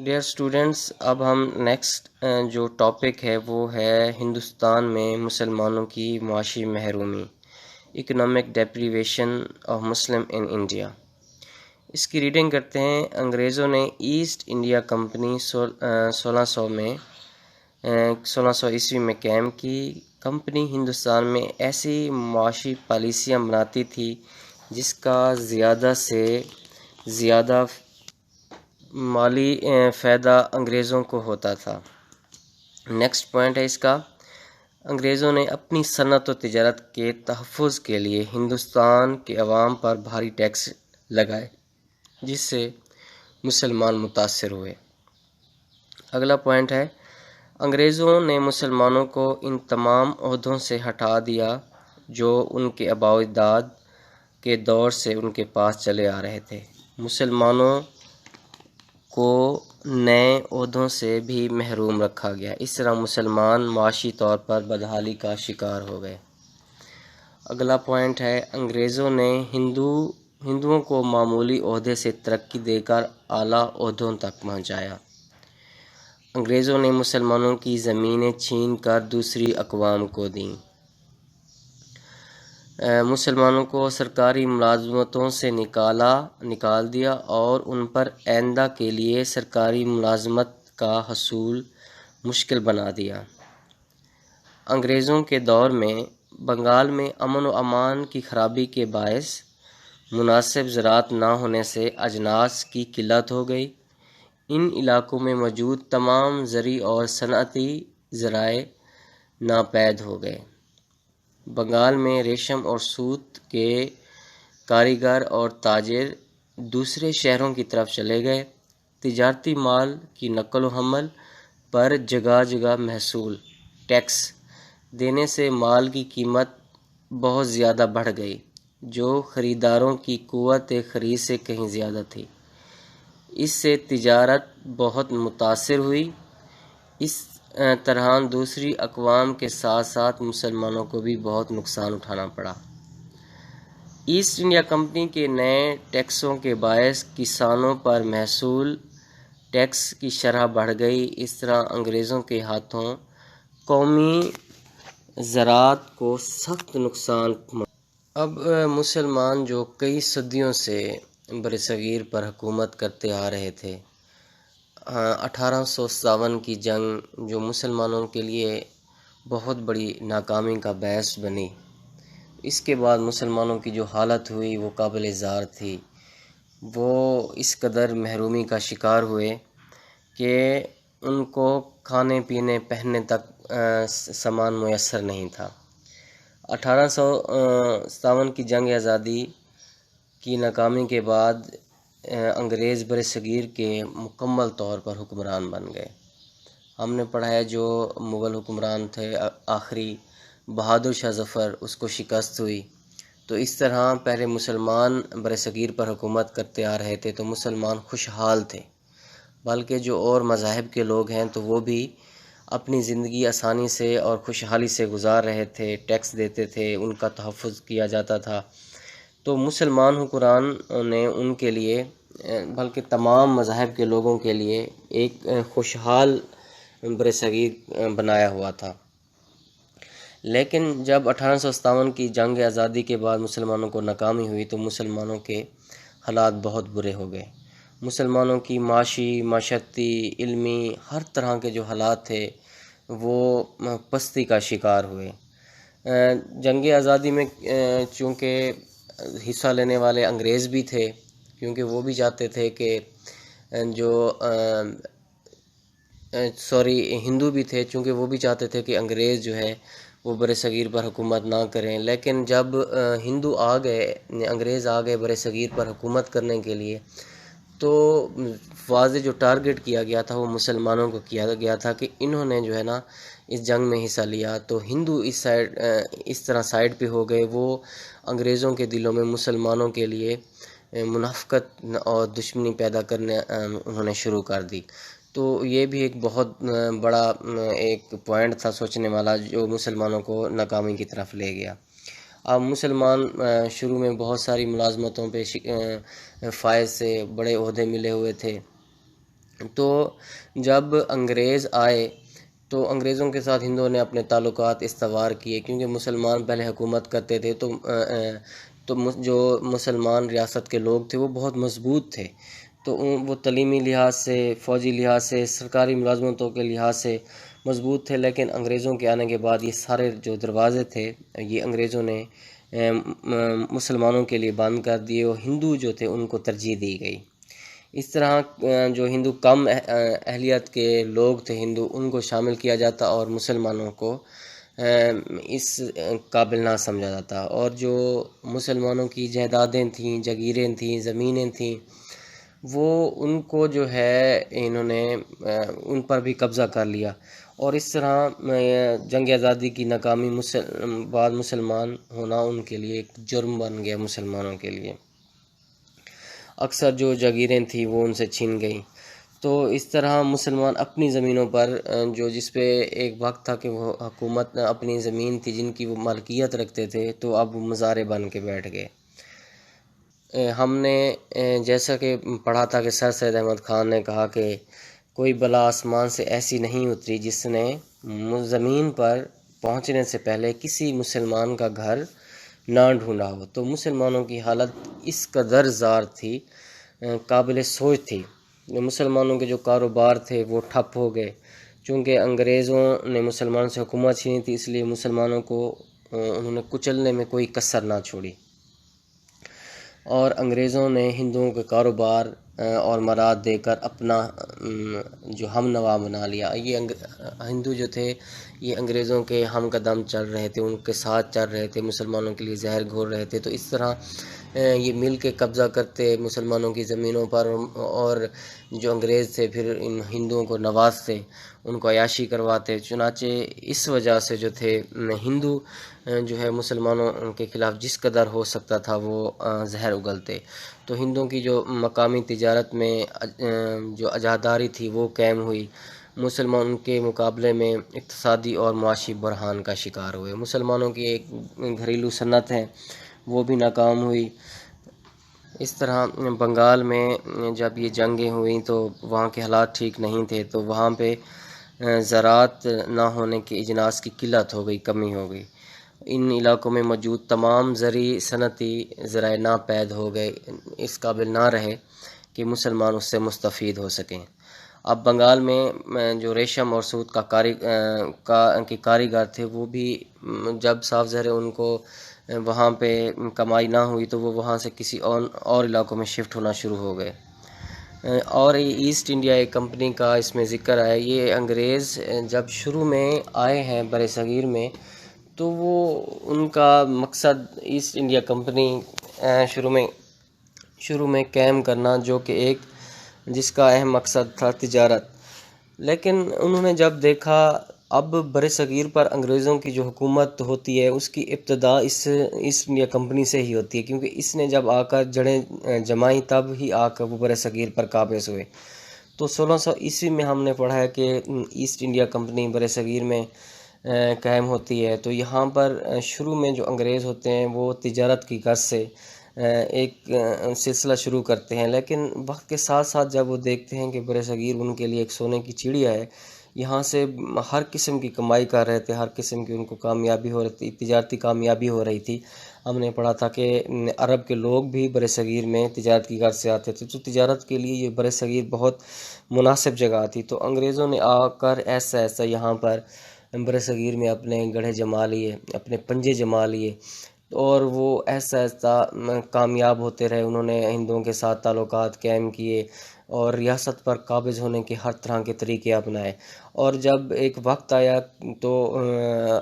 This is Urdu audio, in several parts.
ڈیئر اسٹوڈنٹس، اب ہم نیکسٹ جو ٹاپک ہے وہ ہے ہندوستان میں مسلمانوں کی معاشی محرومی، economic deprivation of Muslim in India. اس کی ریڈنگ کرتے ہیں۔ انگریزوں نے ایسٹ انڈیا کمپنی 1600 عیسوی میں قائم کی۔ کمپنی ہندوستان میں ایسی معاشی پالیسیاں بناتی تھی جس کا زیادہ سے زیادہ مالی فائدہ انگریزوں کو ہوتا تھا۔ نیکسٹ پوائنٹ ہے اس کا، انگریزوں نے اپنی صنعت و تجارت کے تحفظ کے لیے ہندوستان کے عوام پر بھاری ٹیکس لگائے جس سے مسلمان متاثر ہوئے۔ اگلا پوائنٹ ہے، انگریزوں نے مسلمانوں کو ان تمام عہدوں سے ہٹا دیا جو ان کے آباء و اجداد کے دور سے ان کے پاس چلے آ رہے تھے۔ مسلمانوں کو نئے عہدوں سے بھی محروم رکھا گیا۔ اس طرح مسلمان معاشی طور پر بدحالی کا شکار ہو گئے۔ اگلا پوائنٹ ہے، انگریزوں نے ہندوؤں کو معمولی عہدے سے ترقی دے کر اعلیٰ عہدوں تک پہنچایا۔ انگریزوں نے مسلمانوں کی زمینیں چھین کر دوسری اقوام کو دیں۔ مسلمانوں کو سرکاری ملازمتوں سے نکال دیا اور ان پر آئندہ کے لیے سرکاری ملازمت کا حصول مشکل بنا دیا۔ انگریزوں کے دور میں بنگال میں امن و امان کی خرابی کے باعث مناسب زراعت نہ ہونے سے اجناس کی قلت ہو گئی۔ ان علاقوں میں موجود تمام زرعی اور صنعتی ذرائع ناپید ہو گئے۔ بنگال میں ریشم اور سوت کے کاریگر اور تاجر دوسرے شہروں کی طرف چلے گئے۔ تجارتی مال کی نقل و حمل پر جگہ جگہ محصول ٹیکس دینے سے مال کی قیمت بہت زیادہ بڑھ گئی جو خریداروں کی قوت خرید سے کہیں زیادہ تھی۔ اس سے تجارت بہت متاثر ہوئی۔ اس طرح دوسری اقوام کے ساتھ ساتھ مسلمانوں کو بھی بہت نقصان اٹھانا پڑا۔ ایسٹ انڈیا کمپنی کے نئے ٹیکسوں کے باعث کسانوں پر محصول ٹیکس کی شرح بڑھ گئی۔ اس طرح انگریزوں کے ہاتھوں قومی زراعت کو سخت نقصان پہنچا۔ اب مسلمان جو کئی صدیوں سے برصغیر پر حکومت کرتے آ رہے تھے، 1857 کی جنگ جو مسلمانوں کے لیے بہت بڑی ناکامی کا باعث بنی، اس کے بعد مسلمانوں کی جو حالت ہوئی وہ قابل زار تھی۔ وہ اس قدر محرومی کا شکار ہوئے کہ ان کو کھانے پینے پہننے تک سامان میسر نہیں تھا۔ 1857 کی جنگ آزادی کی ناکامی کے بعد انگریز برصغیر کے مکمل طور پر حکمران بن گئے۔ ہم نے پڑھا ہے جو مغل حکمران تھے آخری بہادر شاہ ظفر، اس کو شکست ہوئی۔ تو اس طرح پہلے مسلمان برصغیر پر حکومت کرتے آ رہے تھے تو مسلمان خوشحال تھے، بلکہ جو اور مذاہب کے لوگ ہیں تو وہ بھی اپنی زندگی آسانی سے اور خوشحالی سے گزار رہے تھے، ٹیکس دیتے تھے، ان کا تحفظ کیا جاتا تھا۔ تو مسلمان حکمران نے ان کے لیے بلکہ تمام مذاہب کے لوگوں کے لیے ایک خوشحال برصغیر بنایا ہوا تھا۔ لیکن جب 1857 کی جنگ آزادی کے بعد مسلمانوں کو ناکامی ہوئی تو مسلمانوں کے حالات بہت برے ہو گئے۔ مسلمانوں کی معاشی، معاشرتی، علمی ہر طرح کے جو حالات تھے وہ پستی کا شکار ہوئے۔ جنگ آزادی میں چونکہ حصہ لینے والے انگریز بھی تھے، کیونکہ وہ بھی چاہتے تھے کہ ہندو بھی تھے، چونکہ وہ بھی چاہتے تھے کہ انگریز جو ہے وہ برصغیر پر حکومت نہ کریں۔ لیکن جب انگریز آ گئے برصغیر پر حکومت کرنے کے لیے تو واضح جو ٹارگٹ کیا گیا تھا وہ مسلمانوں کو کیا گیا تھا کہ انہوں نے جو ہے نا اس جنگ میں حصہ لیا تو ہندو اس طرح سائڈ پہ ہو گئے۔ وہ انگریزوں کے دلوں میں مسلمانوں کے لیے منافقت اور دشمنی پیدا کرنے انہوں نے شروع کر دی۔ تو یہ بھی ایک بہت بڑا ایک پوائنٹ تھا سوچنے والا جو مسلمانوں کو ناکامی کی طرف لے گیا۔ اب مسلمان شروع میں بہت ساری ملازمتوں پہ فائز سے بڑے عہدے ملے ہوئے تھے، تو جب انگریز آئے تو انگریزوں کے ساتھ ہندوؤں نے اپنے تعلقات استوار کیے، کیونکہ مسلمان پہلے حکومت کرتے تھے تو جو مسلمان ریاست کے لوگ تھے وہ بہت مضبوط تھے، تو وہ تعلیمی لحاظ سے، فوجی لحاظ سے، سرکاری ملازمتوں کے لحاظ سے مضبوط تھے، لیکن انگریزوں کے آنے کے بعد یہ سارے جو دروازے تھے یہ انگریزوں نے مسلمانوں کے لیے بند کر دیے، اور ہندو جو تھے ان کو ترجیح دی گئی۔ اس طرح جو ہندو کم اہلیت کے لوگ تھے ہندو، ان کو شامل کیا جاتا اور مسلمانوں کو اس قابل نہ سمجھا جاتا، اور جو مسلمانوں کی جائیدادیں تھیں، جگیریں تھیں، زمینیں تھیں، وہ ان کو جو ہے انہوں نے ان پر بھی قبضہ کر لیا، اور اس طرح جنگ آزادی کی ناکامی بعد مسلمان ہونا ان کے لیے ایک جرم بن گیا مسلمانوں کے لیے۔ اکثر جو جگیریں تھیں وہ ان سے چھین گئیں، تو اس طرح مسلمان اپنی زمینوں پر جس پہ ایک وقت تھا کہ وہ حکومت اپنی زمین تھی جن کی وہ مالکیت رکھتے تھے، تو اب وہ مزارے بن کے بیٹھ گئے۔ ہم نے جیسا کہ پڑھا تھا کہ سر سید احمد خان نے کہا کہ کوئی بلا آسمان سے ایسی نہیں اتری جس نے زمین پر پہنچنے سے پہلے کسی مسلمان کا گھر نہ ڈھونڈا ہو، تو مسلمانوں کی حالت اس قدر زار تھی، قابل سوچ تھی۔ مسلمانوں کے جو کاروبار تھے وہ ٹھپ ہو گئے، چونکہ انگریزوں نے مسلمانوں سے حکومت چھینی تھی، اس لیے مسلمانوں کو انہوں نے کچلنے میں کوئی کسر نہ چھوڑی، اور انگریزوں نے ہندوؤں کے کاروبار اور مراد دے کر اپنا جو ہم نوا بنا لیا۔ یہ ہندو جو تھے یہ انگریزوں کے ہم قدم چل رہے تھے، ان کے ساتھ چل رہے تھے، مسلمانوں کے لیے زہر گھول رہے تھے، تو اس طرح یہ مل کے قبضہ کرتے مسلمانوں کی زمینوں پر، اور جو انگریز تھے پھر ان ہندوؤں کو نوازتے، ان کو عیاشی کرواتے۔ چنانچہ اس وجہ سے جو تھے ہندو جو ہے مسلمانوں کے خلاف جس قدر ہو سکتا تھا وہ زہر اگلتے، تو ہندوؤں کی جو مقامی تجارت میں جو عزاداری تھی وہ قائم ہوئی، مسلمان کے مقابلے میں اقتصادی اور معاشی بحران کا شکار ہوئے، مسلمانوں کی ایک گھریلو صنعت ہے وہ بھی ناکام ہوئی۔ اس طرح بنگال میں جب یہ جنگیں ہوئیں تو وہاں کے حالات ٹھیک نہیں تھے، تو وہاں پہ زراعت نہ ہونے کی اجناس کی قلت ہو گئی، کمی ہو گئی، ان علاقوں میں موجود تمام زرعی صنعتی ذرائع ناپید ہو گئے، اس قابل نہ رہے کہ مسلمان اس سے مستفید ہو سکیں۔ اب بنگال میں جو ریشم اور سوت کے کاریگر تھے وہ بھی جب صاف ظاہر ان کو وہاں پہ کمائی نہ ہوئی تو وہ وہاں سے کسی اور علاقوں میں شفٹ ہونا شروع ہو گئے۔ اور ایسٹ انڈیا ایک کمپنی کا اس میں ذکر ہے، یہ انگریز جب شروع میں آئے ہیں بر صغیر میں، تو وہ ان کا مقصد ایسٹ انڈیا کمپنی شروع میں قائم کرنا، جو کہ ایک جس کا اہم مقصد تھا تجارت، لیکن انہوں نے جب دیکھا اب بر صغیر پر انگریزوں کی جو حکومت ہوتی ہے اس کی ابتدا اس ایسٹ انڈیا کمپنی سے ہی ہوتی ہے، کیونکہ اس نے جب آ کر جڑیں جمائیں تب ہی آ کر وہ بر صغیر پر قابض ہوئے۔ تو 1600 میں ہم نے پڑھا ہے کہ ایسٹ انڈیا کمپنی بر صغیر میں قائم ہوتی ہے، تو یہاں پر شروع میں جو انگریز ہوتے ہیں وہ تجارت کی غرض سے ایک سلسلہ شروع کرتے ہیں، لیکن وقت کے ساتھ ساتھ جب وہ دیکھتے ہیں کہ بر صغیر ان کے لیے ایک سونے کی چڑیا ہے، یہاں سے ہر قسم کی کمائی کر رہے تھے، ہر قسم کی ان کو کامیابی ہو رہی تھی، تجارتی کامیابی ہو رہی تھی۔ ہم نے پڑھا تھا کہ عرب کے لوگ بھی بر صغیر میں تجارت کی غرض سے آتے تھے، تو تجارت کے لیے یہ بر صغیر بہت مناسب جگہ تھی، تو انگریزوں نے آ کر ایسا یہاں پر بر صغیر میں اپنے گڑھے جما لیے، اپنے پنجے جما لیے، اور وہ ایسا کامیاب ہوتے رہے، انہوں نے ہندوؤں کے ساتھ تعلقات قائم کیے اور ریاست پر قابض ہونے کے ہر طرح کے طریقے اپنائے، اور جب ایک وقت آیا تو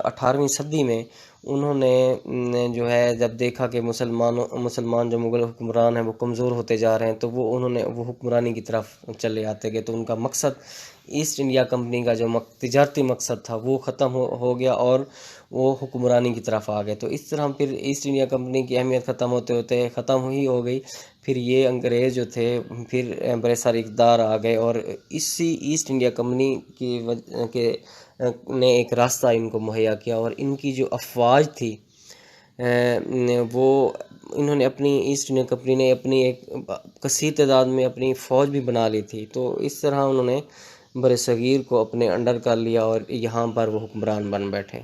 18ویں صدی میں انہوں نے جو ہے جب دیکھا کہ مسلمان جو مغل حکمران ہیں وہ کمزور ہوتے جا رہے ہیں، تو انہوں نے وہ حکمرانی کی طرف چلے آتے گئے، تو ان کا مقصد ایسٹ انڈیا کمپنی کا جو تجارتی مقصد تھا وہ ختم ہو گیا اور وہ حکمرانی کی طرف آ گئے، تو اس طرح پھر ایسٹ انڈیا کمپنی کی اہمیت ختم ہوتے ختم ہی ہو گئی۔ پھر یہ انگریز جو تھے پھر بڑے سارے اقتدار آ گئے، اور اسی ایسٹ انڈیا کمپنی نے ایک راستہ ان کو مہیا کیا، اور ان کی جو افواج تھی وہ انہوں نے اپنی ایسٹ انڈیا کمپنی نے اپنی ایک کثیر تعداد میں اپنی فوج بھی بنا لی تھی، تو اس طرح انہوں نے بر صغیر کو اپنے انڈر کر لیا اور یہاں پر وہ حکمران بن بیٹھے۔